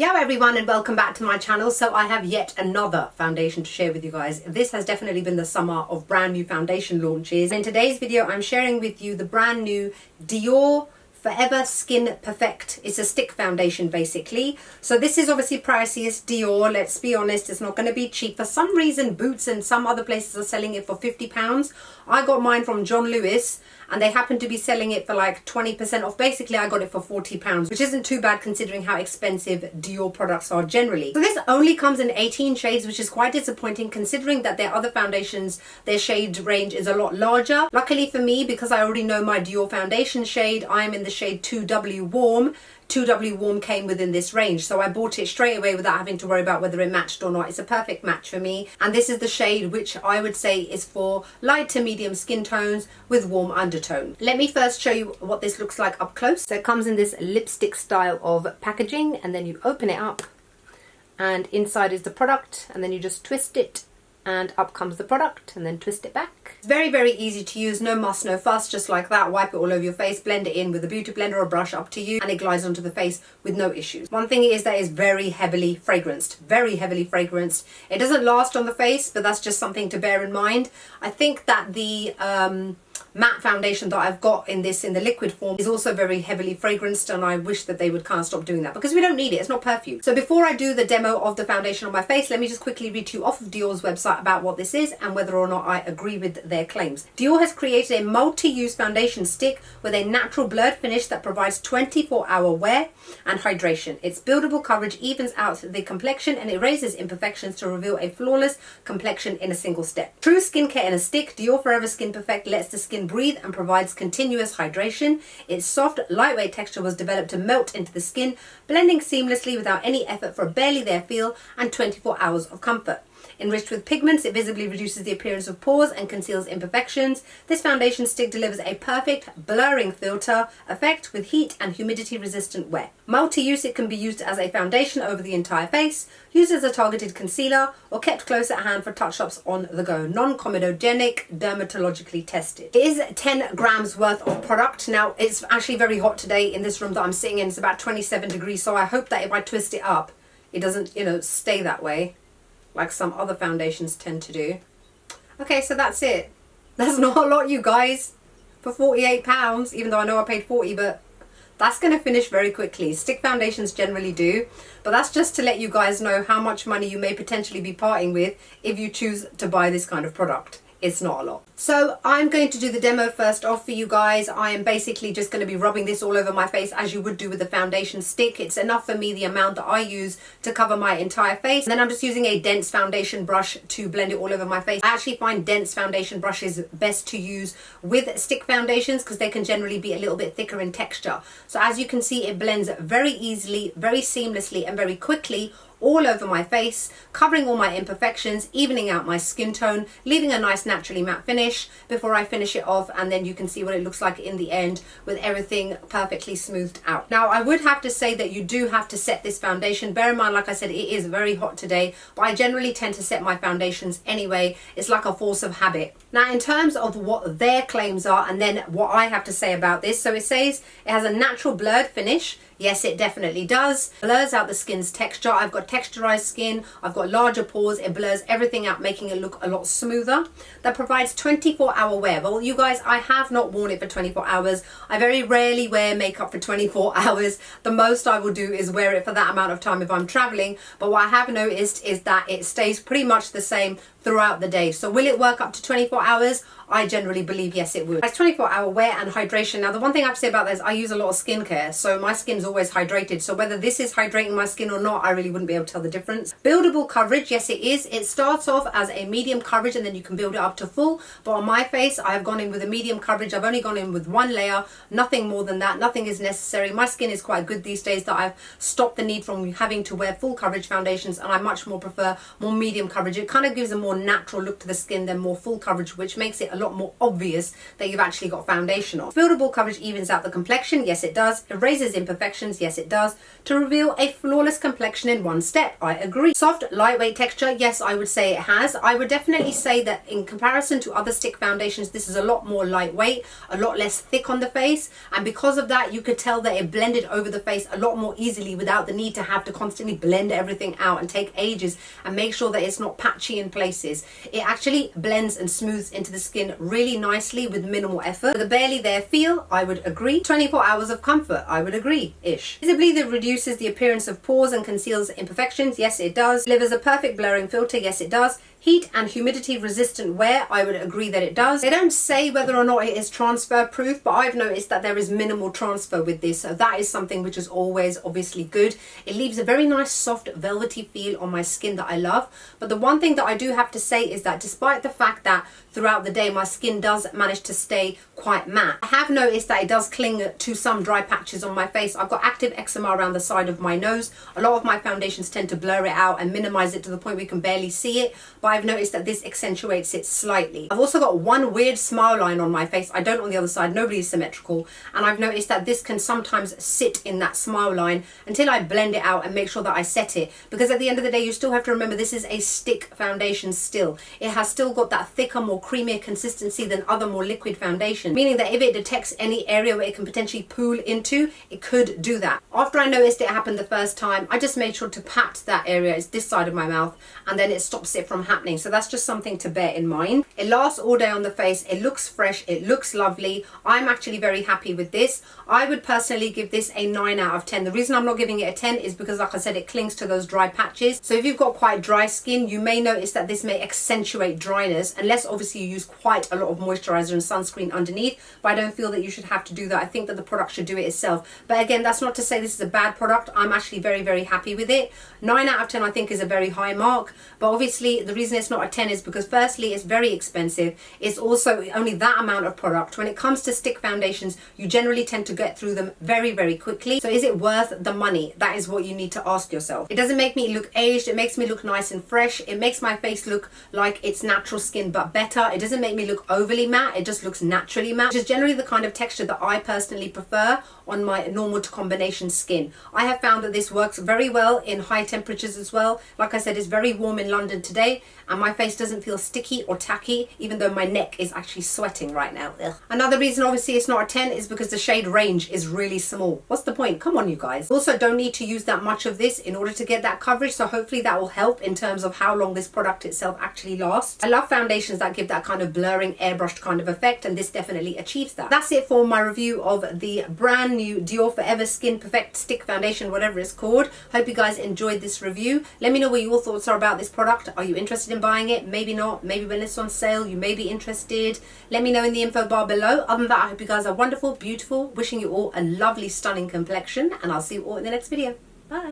Yo everyone, and welcome back to my channel. So I have yet another foundation to share with you guys. This has definitely been the summer of brand new foundation launches. In today's video I'm sharing with you the brand new Dior Forever Skin Perfect. It's a stick foundation basically. So this is obviously pricey. It's Dior, let's be honest, it's not going to be cheap. For some reason Boots and some other places are selling it for £50. I got mine from John Lewis and they happen to be selling it for like 20% off. Basically I got it for £40, which isn't too bad considering how expensive Dior products are generally. So this only comes in 18 shades, which is quite disappointing considering that their other foundations, their shade range is a lot larger. Luckily for me, because I already know my Dior foundation shade, I am in the shade 2W Warm. 2W Warm came within this range, so I bought it straight away without having to worry about whether it matched or not. It's a perfect match for me, and this is the shade which I would say is for light to medium skin tones with warm undertone. Let me first show you what this looks like up close. So it comes in this lipstick style of packaging, and then you open it up and inside is the product, and then you just twist it and up comes the product, and then twist it back. It's very, very easy to use, no muss, no fuss, just like that. Wipe it all over your face, blend it in with a beauty blender or brush, up to you, and it glides onto the face with no issues. One thing is that it's very heavily fragranced, very heavily fragranced. It doesn't last on the face, but that's just something to bear in mind. I think that the matte foundation that I've got in the liquid form is also very heavily fragranced, and I wish that they would kind of stop doing that because we don't need it. It's not perfume. So before I do the demo of the foundation on my face, let me just quickly read to you off of Dior's website about what this is and whether or not I agree with their claims. Dior has created a multi-use foundation stick with a natural blurred finish that provides 24-hour wear and hydration. Its buildable coverage evens out the complexion and erases imperfections to reveal a flawless complexion in a single step. True skincare in a stick, Dior Forever Skin Perfect lets the skin breathe and provides continuous hydration. Its soft, lightweight texture was developed to melt into the skin, blending seamlessly without any effort for a barely there feel and 24 hours of comfort. Enriched with pigments, it visibly reduces the appearance of pores and conceals imperfections. This foundation stick delivers a perfect blurring filter effect with heat and humidity resistant wear. Multi-use, it can be used as a foundation over the entire face, used as a targeted concealer, or kept close at hand for touch-ups on the go. Non-comedogenic, dermatologically tested. It is 10 grams worth of product. Now, it's actually very hot today in this room that I'm sitting in. It's about 27 degrees, so I hope that if I twist it up, it doesn't, stay that way like some other foundations tend to do. Okay, so that's it. That's not a lot, you guys, for £48, even though I know I paid 40, but that's going to finish very quickly. Stick foundations generally do, but that's just to let you guys know how much money you may potentially be parting with if you choose to buy this kind of product. It's not a lot. So I'm going to do the demo first off for you guys. I am basically just going to be rubbing this all over my face as you would do with the foundation stick. It's enough for me, the amount that I use to cover my entire face. And then I'm just using a dense foundation brush to blend it all over my face. I actually find dense foundation brushes best to use with stick foundations because they can generally be a little bit thicker in texture. So as you can see, it blends very easily, very seamlessly, and very quickly all over my face, covering all my imperfections, evening out my skin tone, leaving a nice naturally matte finish before I finish it off, and then you can see what it looks like in the end with everything perfectly smoothed out. Now I would have to say that you do have to set this foundation. Bear in mind, like I said, it is very hot today, but I generally tend to set my foundations anyway. It's like a force of habit. Now in terms of what their claims are and then what I have to say about this, so it says it has a natural blurred finish. Yes, it definitely does. Blurs out the skin's texture. I've got texturized skin. I've got larger pores. It blurs everything out, making it look a lot smoother. That provides 24-hour wear. Well, you guys, I have not worn it for 24 hours. I very rarely wear makeup for 24 hours. The most I will do is wear it for that amount of time if I'm traveling. But what I have noticed is that it stays pretty much the same throughout the day. So will it work up to 24 hours? I generally believe yes, it would. It's 24-hour wear and hydration. Now the one thing I have to say about this, I use a lot of skincare, so my skin's always hydrated. So whether this is hydrating my skin or not, I really wouldn't be able to tell the difference. Buildable coverage, yes it is. It starts off as a medium coverage and then you can build it up to full. But on my face, I have gone in with a medium coverage. I've only gone in with one layer, nothing more than that. Nothing is necessary. My skin is quite good these days that I've stopped the need from having to wear full coverage foundations, and I much more prefer more medium coverage. It kind of gives a more more natural look to the skin than more full coverage, which makes it a lot more obvious that you've actually got foundation on. Buildable coverage evens out the complexion, yes it does. Erases imperfections, yes it does. To reveal a flawless complexion in one step, I agree. Soft, lightweight texture, yes, I would say it has. I would definitely say that in comparison to other stick foundations, this is a lot more lightweight, a lot less thick on the face, and because of that, you could tell that it blended over the face a lot more easily without the need to have to constantly blend everything out and take ages and make sure that it's not patchy in places. It actually blends and smooths into the skin really nicely with minimal effort. With a barely there feel, I would agree. 24 hours of comfort, I would agree-ish. Visibly, that reduces the appearance of pores and conceals imperfections, yes it does. Delivers a perfect blurring filter, yes it does. Heat and humidity resistant wear, I would agree that it does. They don't say whether or not it is transfer proof, but I've noticed that there is minimal transfer with this, so that is something which is always obviously good. It leaves a very nice soft velvety feel on my skin that I love. But the one thing that I do have to say is that despite the fact that throughout the day my skin does manage to stay quite matte, I have noticed that it does cling to some dry patches on my face. I've got active eczema around the side of my nose. A lot of my foundations tend to blur it out and minimize it to the point where you can barely see it, but I've noticed that this accentuates it slightly. I've also got one weird smile line on my face. I don't on the other side, nobody is symmetrical, and I've noticed that this can sometimes sit in that smile line until I blend it out and make sure that I set it, because at the end of the day you still have to remember this is a stick foundation still. It has still got that thicker, more creamier consistency than other more liquid foundations, meaning that if it detects any area where it can potentially pool into, it could do that. After I noticed it happened the first time, I just made sure to pat that area, it's this side of my mouth, and then it stops it from happening. So that's just something to bear in mind. It lasts all day on the face, it looks fresh, it looks lovely. I'm actually very happy with this. I would personally give this a 9 out of 10. The reason I'm not giving it a 10 is because, like I said, it clings to those dry patches. So if you've got quite dry skin, you may notice that this may accentuate dryness, unless obviously you use quite a lot of moisturizer and sunscreen underneath, but I don't feel that you should have to do that. I think that the product should do it itself. But again, that's not to say this is a bad product. I'm actually very, very happy with it. 9 out of 10 I think is a very high mark, but obviously the reason it's not a 10 is because firstly it's very expensive. It's also only that amount of product. When it comes to stick foundations, you generally tend to get through them very, very quickly. So is it worth the money? That is what you need to ask yourself. It doesn't make me look aged, it makes me look nice and fresh. It makes my face look like it's natural skin but better. It doesn't make me look overly matte, it just looks naturally matte, which is generally the kind of texture that I personally prefer on my normal to combination skin. I have found that this works very well in high temperatures as well. Like I said, it's very warm in London today and my face doesn't feel sticky or tacky, even though my neck is actually sweating right now. Ugh. Another reason obviously it's not a 10 is because the shade range is really small. What's the point? Come on you guys. Also don't need to use that much of this in order to get that coverage, so hopefully that will help in terms of how long this product itself actually lasts. I love foundations that give that kind of blurring, airbrushed kind of effect, and this definitely achieves that. That's it for my review of the brand new Dior Forever Skin Perfect Stick Foundation, whatever it's called. Hope you guys enjoyed this review. Let me know what your thoughts are about this product. Are you interested in buying it? Maybe not. Maybe when it's on sale you may be interested. Let me know in the info bar below. Other than that, I hope you guys are wonderful, beautiful, wishing you all a lovely, stunning complexion, and I'll see you all in the next video.